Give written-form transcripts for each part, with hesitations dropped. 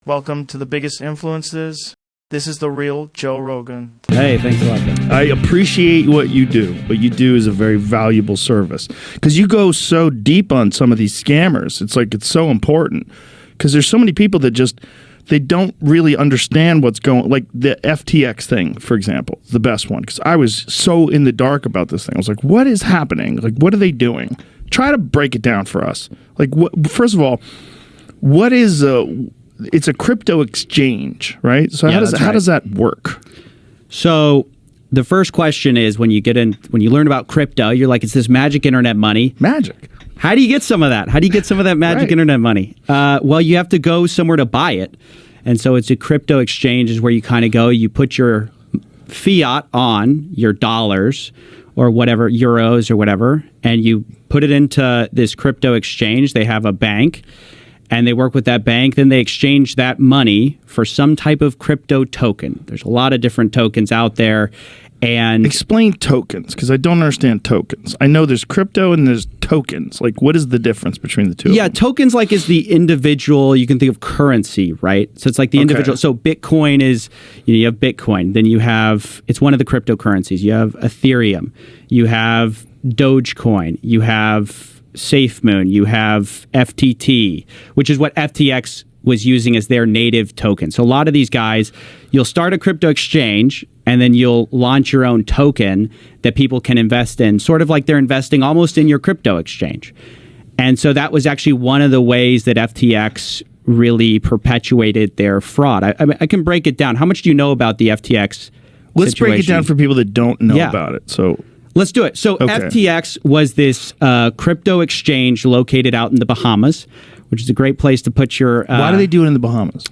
Welcome to the biggest influences. This is the real Joe Rogan. Hey, thanks a lot, Ben. I appreciate what you do. What you do is a very valuable service because you go so deep on some of these scammers. It's like it's so important because there's so many people that just they don't really understand what's going. Like the FTX thing, for example, the best one because I was so in the dark about this thing. I was like, what is happening? Like, what are they doing? Try to break it down for us. Like, first of all, what is it's a crypto exchange, right? So how does that work? So the first question is when you learn about crypto, you're like, it's this magic internet money. Magic. How do you get some of that? How do you get some of that magic internet money? Well, you have to go somewhere to buy it. And so it's a crypto exchange is where you kind of go, you put your fiat on your dollars or whatever, euros or whatever, and you put it into this crypto exchange. They have a bank. And they work with that bank, then they exchange that money for some type of crypto token. There's a lot of different tokens out there. And explain tokens, because I don't understand tokens. I know there's crypto and there's tokens. Like, what is the difference between the two? Yeah, tokens like is the individual, you can think of currency, right? So it's like the individual. So Bitcoin is, you have Bitcoin. Then you have, it's one of the cryptocurrencies. You have Ethereum. You have Dogecoin. You have SafeMoon, you have FTT, which is what FTX was using as their native token. So a lot of these guys, you'll start a crypto exchange and then you'll launch your own token that people can invest in, sort of like they're investing almost in your crypto exchange. And so that was actually one of the ways that FTX really perpetuated their fraud. I can break it down. How much do you know about the FTX Let's situation? break it down for people that don't know about it. So let's do it. So FTX was this crypto exchange located out in the Bahamas, which is a great place to put your... Why do they do it in the Bahamas?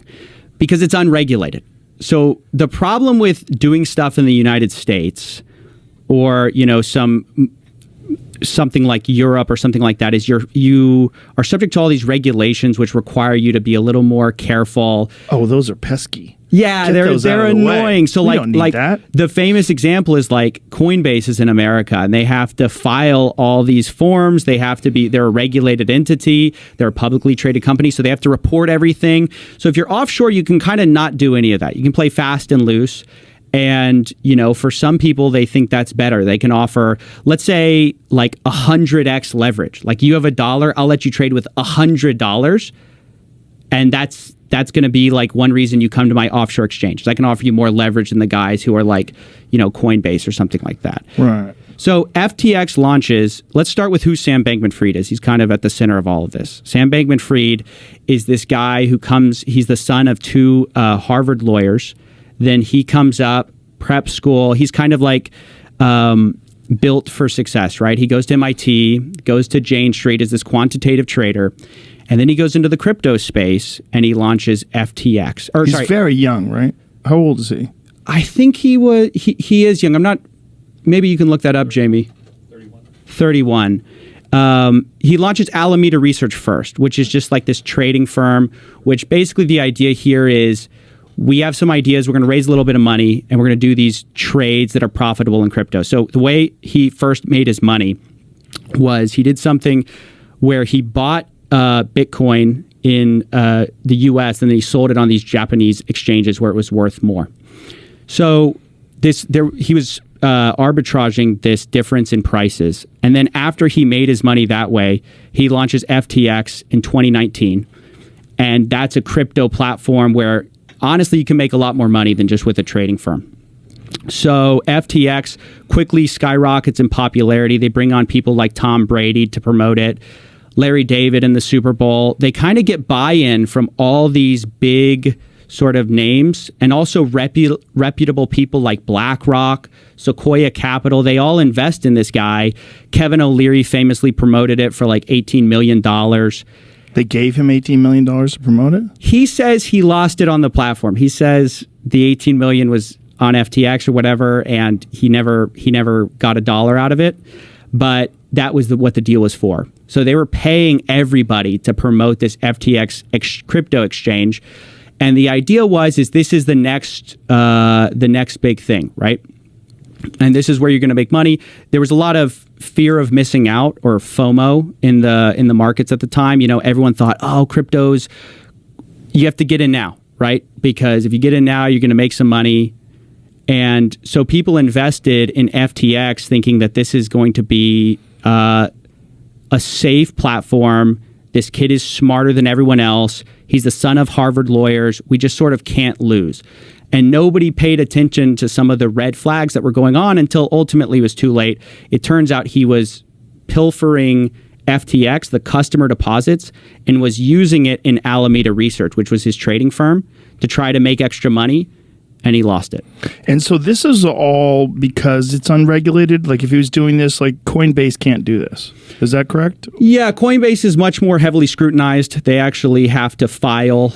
Because it's unregulated. So the problem with doing stuff in the United States or, something like Europe or something like that is you are subject to all these regulations which require you to be a little more careful. Oh, those are pesky. Yeah, they're annoying. So like the famous example is like Coinbase is in America and they have to file all these forms. They're a regulated entity. They're a publicly traded company. So they have to report everything. So if you're offshore, you can kind of not do any of that. You can play fast and loose. And, for some people, they think that's better. They can offer, let's say, like 100x leverage. Like you have $1, I'll let you trade with $100. And that's going to be like one reason you come to my offshore exchange. I can offer you more leverage than the guys who are like, Coinbase or something like that. Right. So FTX launches, let's start with who Sam Bankman-Fried is. He's kind of at the center of all of this. Sam Bankman-Fried is this guy he's the son of two Harvard lawyers. Then he comes up, prep school. He's kind of like built for success, right? He goes to MIT, goes to Jane Street as this quantitative trader. And then he goes into the crypto space and he launches FTX. He's very young, right? How old is he? I think he is young. I'm not, maybe you can look that up, Jamie. 31. He launches Alameda Research first, which is just like this trading firm, which basically the idea here is we have some ideas, we're going to raise a little bit of money, and we're going to do these trades that are profitable in crypto. So the way he first made his money was he did something where he bought Bitcoin in the U.S. and then he sold it on these Japanese exchanges where it was worth more. So he was arbitraging this difference in prices. And then after he made his money that way, he launches FTX in 2019. And that's a crypto platform where honestly you can make a lot more money than just with a trading firm. So FTX quickly skyrockets in popularity. They bring on people like Tom Brady to promote it. Larry David in the Super Bowl. They kind of get buy-in from all these big sort of names and also reputable people like BlackRock, Sequoia Capital. They all invest in this guy. Kevin O'Leary famously promoted it for like $18 million. They gave him $18 million to promote it? He says he lost it on the platform. He says the $18 million was on FTX or whatever, and he never got $1 out of it. But that was what the deal was for. So they were paying everybody to promote this FTX crypto exchange. And the idea is this is the next big thing, right? And this is where you're going to make money. There was a lot of fear of missing out, or FOMO, in the markets at the time. Everyone thought, oh, cryptos, you have to get in now. right? Because if you get in now, you're going to make some money. And so people invested in FTX thinking that this is going to be a safe platform. This kid is smarter than everyone else. He's the son of Harvard lawyers. We just sort of can't lose. And nobody paid attention to some of the red flags that were going on until ultimately it was too late. It turns out he was pilfering FTX, the customer deposits, and was using it in Alameda Research, which was his trading firm, to try to make extra money. And he lost it. And so this is all because it's unregulated? Like if he was doing this, like Coinbase can't do this. Is that correct? Yeah, Coinbase is much more heavily scrutinized. They actually have to file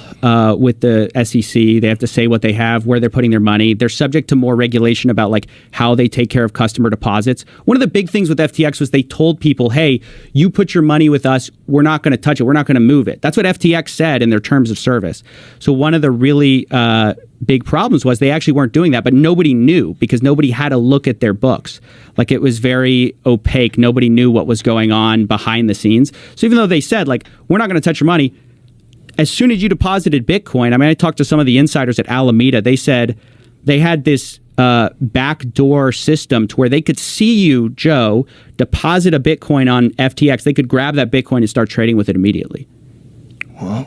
with the SEC. They have to say what they have, where they're putting their money. They're subject to more regulation about like how they take care of customer deposits. One of the big things with FTX was they told people, hey, you put your money with us, we're not going to touch it. We're not going to move it. That's what FTX said in their terms of service. So one of the really big problems was they actually weren't doing that, but nobody knew because nobody had a look at their books. Like it was very opaque. Nobody knew what was going on behind the scenes. So even though they said like, we're not going to touch your money, as soon as you deposited Bitcoin, I mean, I talked to some of the insiders at Alameda. They said they had this backdoor system to where they could see you, Joe, deposit a Bitcoin on FTX. They could grab that Bitcoin and start trading with it immediately. Whoa.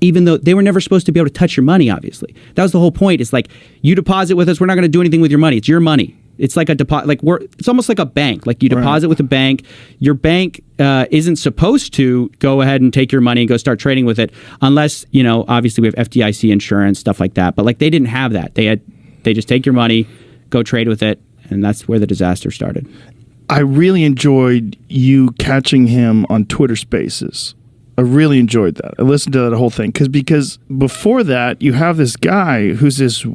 Even though they were never supposed to be able to touch your money, obviously. That was the whole point. It's like, you deposit with us, we're not going to do anything with your money. It's your money. It's like a deposit. Like it's almost like a bank. Like you deposit with a bank. Your bank isn't supposed to go ahead and take your money and go start trading with it, unless obviously we have FDIC insurance, stuff like that. But like they didn't have that. They just take your money, go trade with it, and that's where the disaster started. I really enjoyed you catching him on Twitter Spaces. I really enjoyed that. I listened to that whole thing because before that, you have this guy who's this,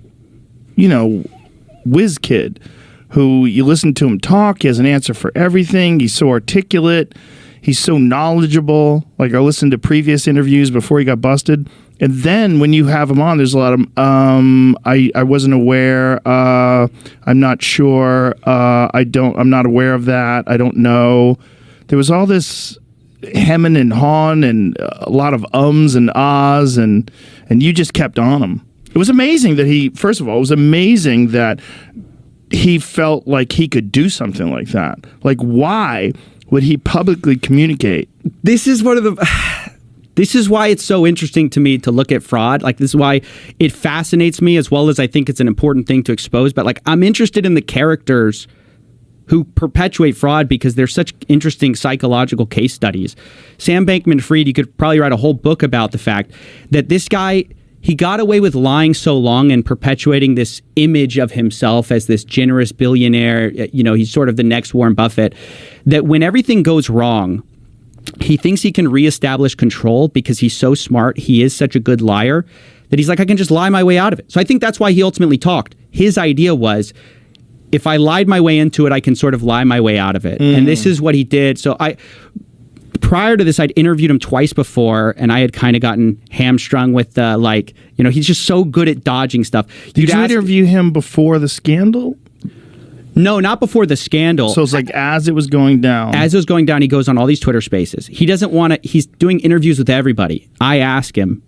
whiz kid who you listen to him talk. He has an answer for everything. He's so articulate. He's so knowledgeable. Like I listened to previous interviews before he got busted. And then when you have him on, there's a lot of, I wasn't aware. I'm not sure. I'm not aware of that. I don't know. There was all this hemming and hawing and a lot of ums and ahs and you just kept on him. It was amazing that first of all, it was amazing that he felt like he could do something like that. Like why would he publicly communicate? This is why it's so interesting to me to look at fraud. Like this is why it fascinates me as well as I think it's an important thing to expose. But like I'm interested in the characters who perpetuate fraud because they're such interesting psychological case studies. Sam Bankman-Fried, you could probably write a whole book about the fact that this guy, he got away with lying so long and perpetuating this image of himself as this generous billionaire. He's sort of the next Warren Buffett, that when everything goes wrong, he thinks he can reestablish control because he's so smart. He is such a good liar that he's like, I can just lie my way out of it. So I think that's why he ultimately talked. His idea was, if I lied my way into it, I can sort of lie my way out of it. And this is what he did. So prior to this, I'd interviewed him twice before, and I had kind of gotten hamstrung with he's just so good at dodging stuff. Did you interview him before the scandal? No, not before the scandal. So it's like as it was going down. As it was going down, he goes on all these Twitter Spaces. He doesn't want to. He's doing interviews with everybody. I ask him,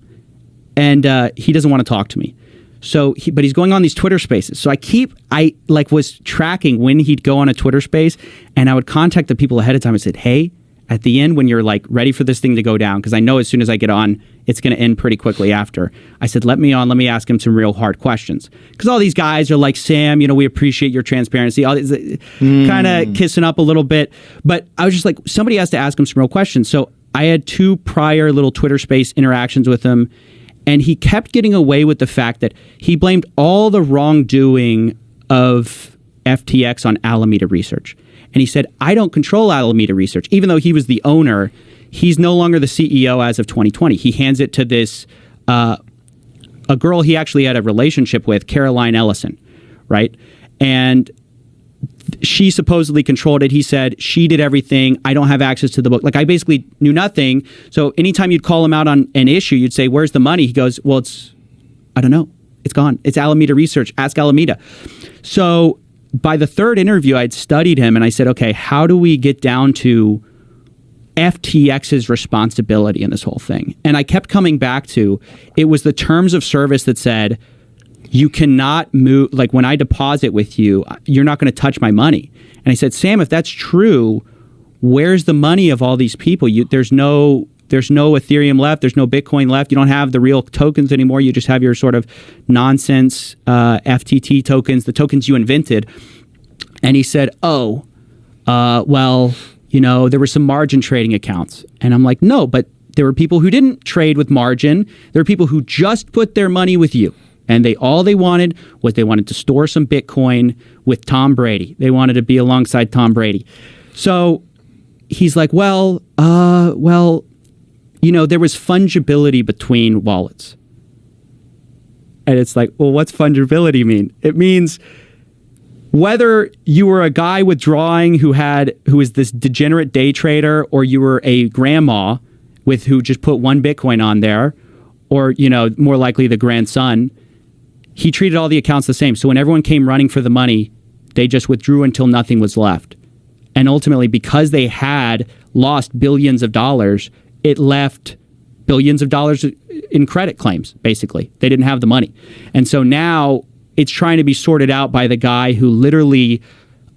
and he doesn't want to talk to me. So, but he's going on these Twitter Spaces. So I was tracking when he'd go on a Twitter Space, and I would contact the people ahead of time and said, hey, at the end when you're like ready for this thing to go down, because I know as soon as I get on, it's going to end pretty quickly after. I said, let me ask him some real hard questions. Because all these guys are like, Sam, we appreciate your transparency. All these kind of kissing up a little bit. But I was just like, somebody has to ask him some real questions. So I had 2 prior little Twitter Space interactions with him. And he kept getting away with the fact that he blamed all the wrongdoing of FTX on Alameda Research. And he said, I don't control Alameda Research. Even though he was the owner, he's no longer the CEO as of 2020. He hands it to this, a girl he actually had a relationship with, Caroline Ellison, right? And she supposedly controlled it. He said, she did everything. I don't have access to the book. Like, I basically knew nothing. So anytime you'd call him out on an issue, you'd say, where's the money? He goes, well, I don't know. It's gone. It's Alameda Research. Ask Alameda. So by the 3rd interview, I'd studied him and I said, okay, how do we get down to FTX's responsibility in this whole thing. And I kept coming back to, it was the terms of service that said, you cannot move, like when I deposit with you, you're not going to touch my money. And I said, Sam, if that's true, where's the money of all these people? There's no Ethereum left. There's no Bitcoin left. You don't have the real tokens anymore. You just have your sort of nonsense FTT tokens, the tokens you invented. And he said, well, there were some margin trading accounts. And I'm like, no, but there were people who didn't trade with margin. There were people who just put their money with you. And all they wanted was they wanted to store some Bitcoin with Tom Brady. They wanted to be alongside Tom Brady. So he's like, there was fungibility between wallets. And it's like, well, what's fungibility mean? It means whether you were a guy withdrawing who is this degenerate day trader, or you were a grandma who just put one Bitcoin on there, or, more likely the grandson, he treated all the accounts the same. So when everyone came running for the money, they just withdrew until nothing was left. And ultimately, because they had lost billions of dollars, it left billions of dollars in credit claims, basically. They didn't have the money. And so now it's trying to be sorted out by the guy who literally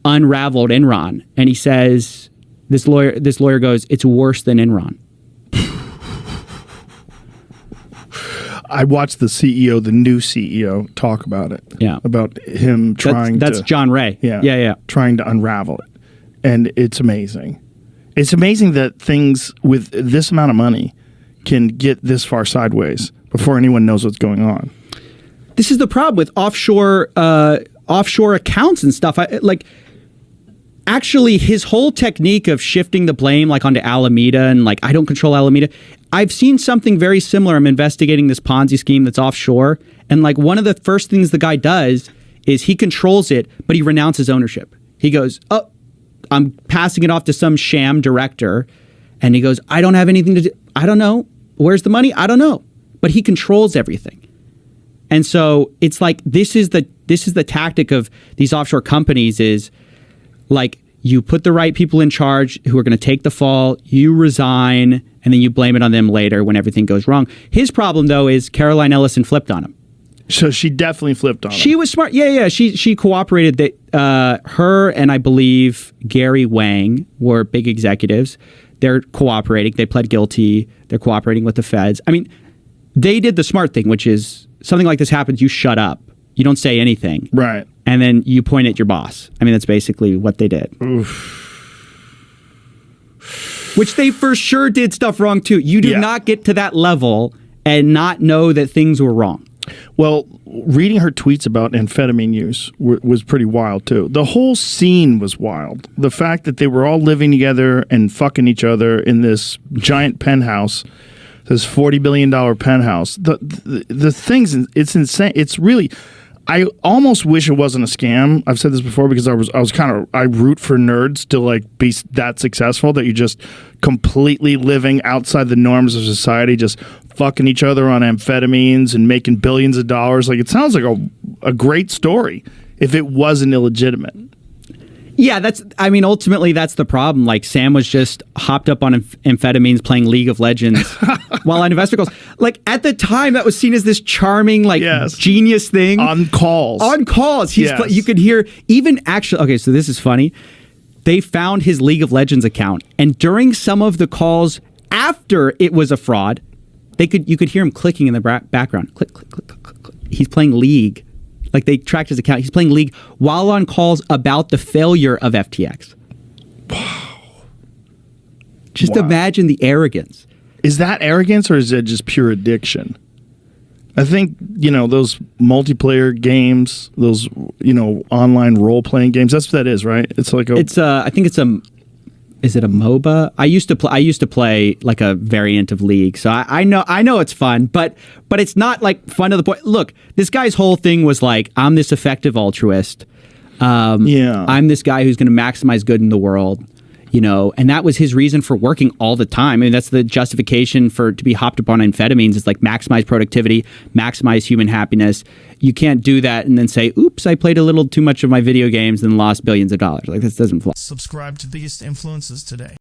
unraveled Enron. And he says, this lawyer goes, it's worse than Enron. I watched the new CEO, talk about it. Yeah. About him trying that's John Ray. Yeah. Trying to unravel it. And it's amazing. It's amazing that things with this amount of money can get this far sideways before anyone knows what's going on. This is the problem with offshore accounts and stuff. Actually, his whole technique of shifting the blame onto Alameda and I don't control Alameda. I've seen something very similar. I'm investigating this Ponzi scheme that's offshore. And one of the first things the guy does is he controls it, but he renounces ownership. He goes, I'm passing it off to some sham director. And he goes, I don't have anything to do. I don't know. Where's the money? I don't know. But he controls everything. And so it's this is the tactic of these offshore companies is you put the right people in charge who are going to take the fall, you resign, and then you blame it on them later when everything goes wrong. His problem, though, is Caroline Ellison flipped on him. So she definitely flipped on him. She was smart. Yeah. She cooperated. That her and I believe Gary Wang were big executives. They're cooperating. They pled guilty. They're cooperating with the feds. I mean, they did the smart thing, which is something like this happens, you shut up. You don't say anything. Right. And then you point at your boss. I mean, that's basically what they did. Oof. Which they for sure did stuff wrong too. You do not get to that level and not know that things were wrong. Well, reading her tweets about amphetamine use was pretty wild too. The whole scene was wild. The fact that they were all living together and fucking each other in this giant penthouse, this $40 billion penthouse. The things, it's insane. It's really, I almost wish it wasn't a scam. I've said this before because I root for nerds to be that successful, that you're just completely living outside the norms of society, just fucking each other on amphetamines and making billions of dollars. It sounds like a great story if it wasn't illegitimate. Yeah, ultimately that's the problem. Sam was just hopped up on amphetamines playing League of Legends while on investor calls. At the time, that was seen as this charming, genius thing. On calls. You could hear even actually, okay, so this is funny. They found his League of Legends account, and during some of the calls after it was a fraud, you could hear him clicking in the background. Click, click, click, click, click, click. He's playing League. They tracked his account. He's playing League while on calls about the failure of FTX. Wow. Just imagine the arrogance. Is that arrogance or is it just pure addiction? I think, those multiplayer games, those, online role-playing games, that's what that is, right? It's I think is it a MOBA? I used to play a variant of League, so I know it's fun, but it's not fun to the point. Look, this guy's whole thing was I'm this effective altruist. I'm this guy who's going to maximize good in the world, and that was his reason for working all the time. I mean, that's the justification to be hopped up on amphetamines is maximize productivity, maximize human happiness. You can't do that and then say, oops, I played a little too much of my video games and lost billions of dollars. This doesn't fly. Subscribe to Biggest Influences today.